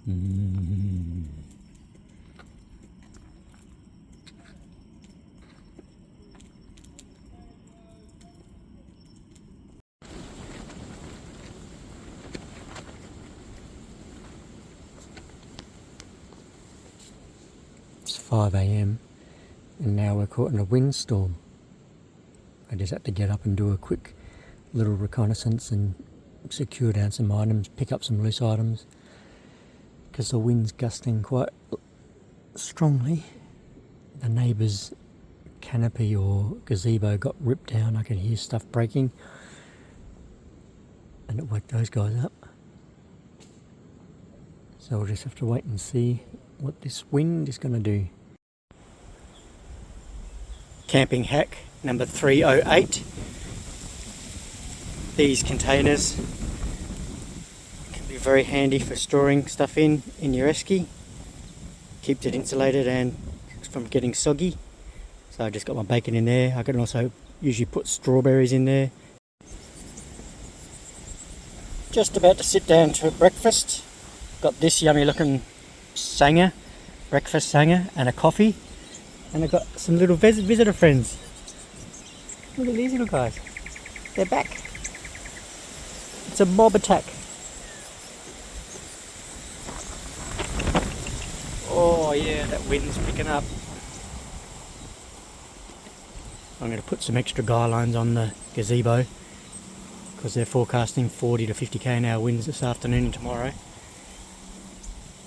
It's 5 AM and now we're caught in a windstorm. I just had to get up and do a quick little reconnaissance and secure down some items, pick up some loose items, because the wind's gusting quite strongly. The neighbour's canopy or gazebo got ripped down. I could hear stuff breaking and it woke those guys up. So we'll just have to wait and see what this wind is going to do. Camping hack number 308. These containers can be very handy for storing stuff in your esky. Keeps it insulated and from getting soggy. So I just got my bacon in there. I can also usually put strawberries in there. Just about to sit down to breakfast. Got this yummy looking sanger, breakfast sanger, and a coffee. And I've got some little visitor friends. Look at these little guys. They're back. It's a mob attack. Oh yeah, that wind's picking up. I'm going to put some extra guy lines on the gazebo because they're forecasting 40 to 50 km/h winds this afternoon and tomorrow.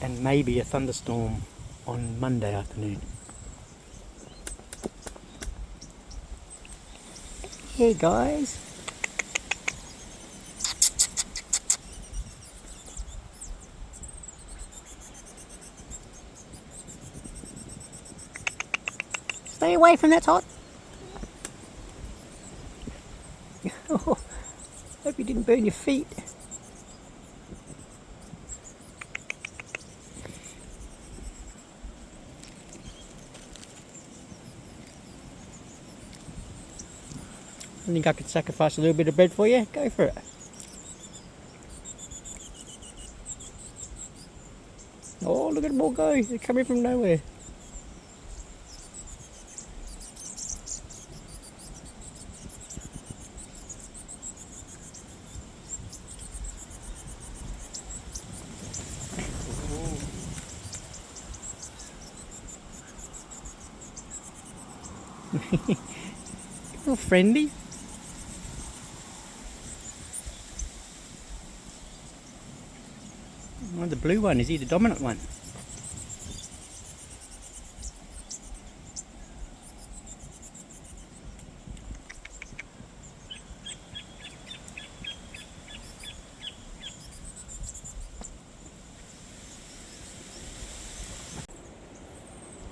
And maybe a thunderstorm on Monday afternoon. Hey guys. Stay away from that hot. Oh, hope you didn't burn your feet. I think I could sacrifice a little bit of bread for you. Go for it. Oh, look at them all go. They're coming from nowhere. All friendly. Oh, the blue one, is he the dominant one?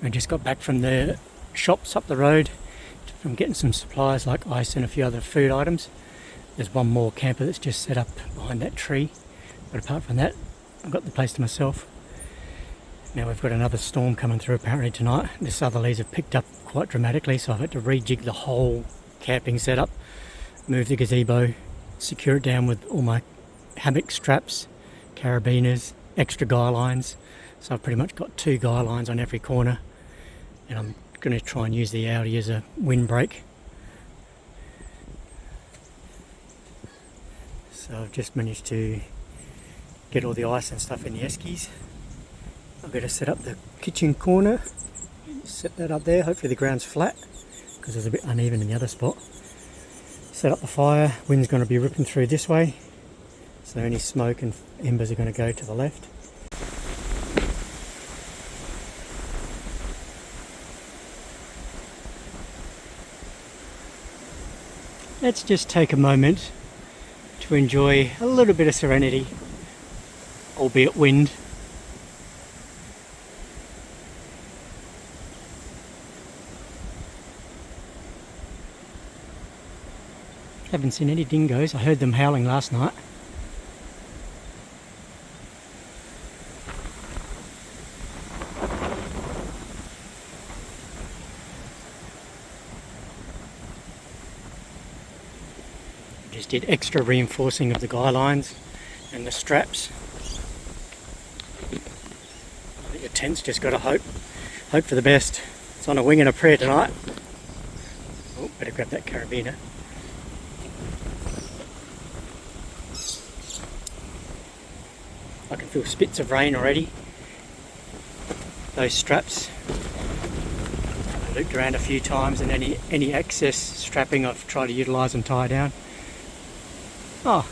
I just got back from the shops up the road from getting some supplies like ice and a few other food items. There's one more camper that's just set up behind that tree, but apart from that I've got the place to myself. Now we've got another storm coming through apparently tonight. The southerlies have picked up quite dramatically, so I've had to rejig the whole camping setup, move the gazebo, secure it down with all my hammock straps, carabiners, extra guy lines. So I've pretty much got 2 guy lines on every corner, and I'm going to try and use the Audi as a windbreak. So I've just managed to get all the ice and stuff in the eskies. I've got to set up the kitchen corner, set that up there. Hopefully the ground's flat because it's a bit uneven in the other spot. Set up the fire. Wind's going to be ripping through this way, so any smoke and embers are going to go to the left. Let's just take a moment to enjoy a little bit of serenity, albeit wind. Haven't seen any dingoes. I heard them howling last night. Just did extra reinforcing of the guy lines and the straps. I think the tent's just got to hope for the best. It's on a wing and a prayer tonight. Oh, better grab that carabiner. I can feel spits of rain already. Those straps I looped around a few times, and any excess strapping I've tried to utilise and tie down. Oh,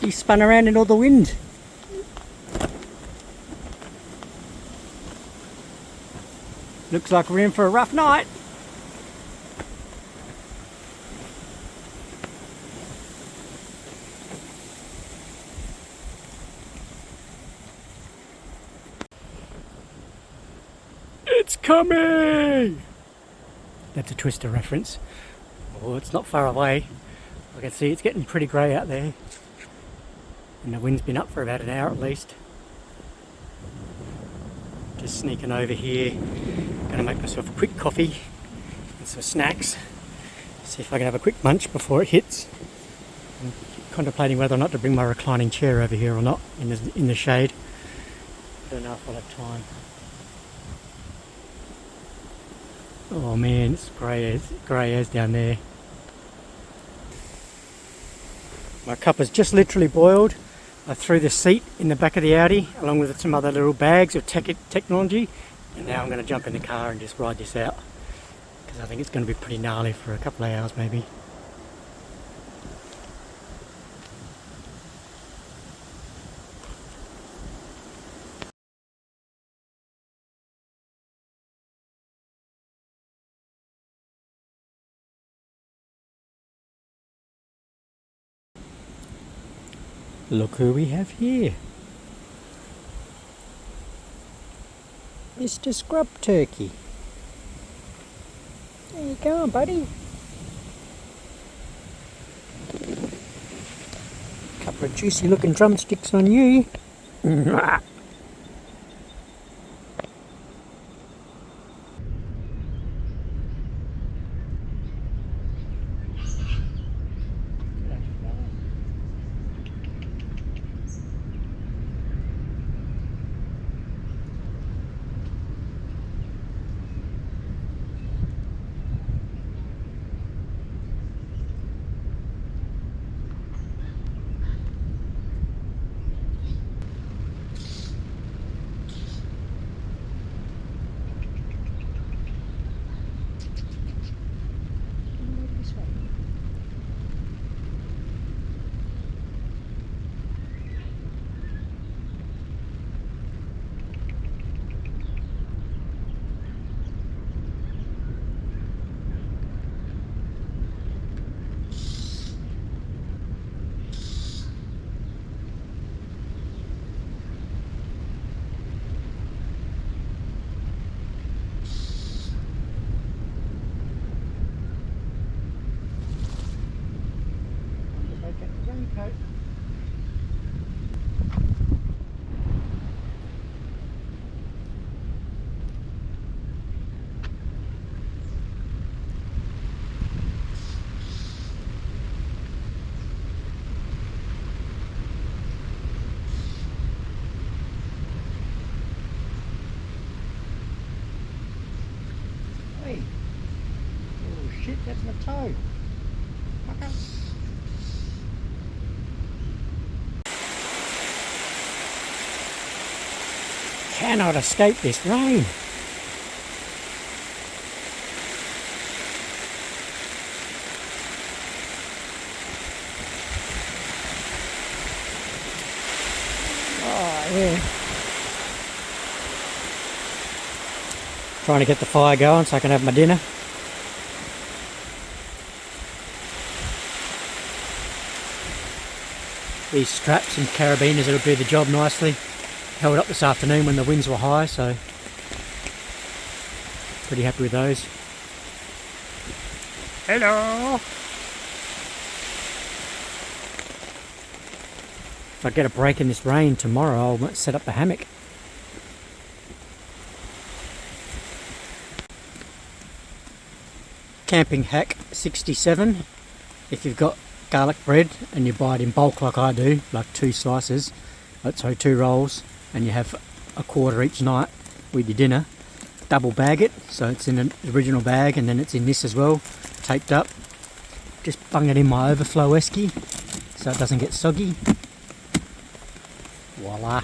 he spun around in all the wind. Looks like we're in for a rough night. It's coming! That's a Twister reference. Oh, it's not far away. I can see it's getting pretty grey out there. And the wind's been up for about an hour at least. Just sneaking over here. Gonna make myself a quick coffee and some snacks. See if I can have a quick munch before it hits. I'm contemplating whether or not to bring my reclining chair over here or not in the shade. Don't know if I'll have time. Oh man, it's grey as down there. My cup has just literally boiled. I threw the seat in the back of the Audi along with some other little bags of technology, and now I'm going to jump in the car and just ride this out because I think it's going to be pretty gnarly for a couple of hours maybe. Look who we have here. Mr. Scrub Turkey. There you go, buddy. Couple of juicy looking drumsticks on you. Hey. Oh shit, that's my toe. Okay. Cannot escape this rain. Oh yeah. Trying to get the fire going so I can have my dinner. These straps and carabiners that'll do the job nicely. Held up this afternoon when the winds were high, so pretty happy with those. Hello! If I get a break in this rain tomorrow, I'll set up the hammock. Camping hack 67. If you've got garlic bread and you buy it in bulk like I do, like 2 slices, sorry, 2 rolls, and you have a quarter each night with your dinner. Double bag it, so it's in an original bag and then it's in this as well, taped up. Just bung it in my overflow esky so it doesn't get soggy. Voila.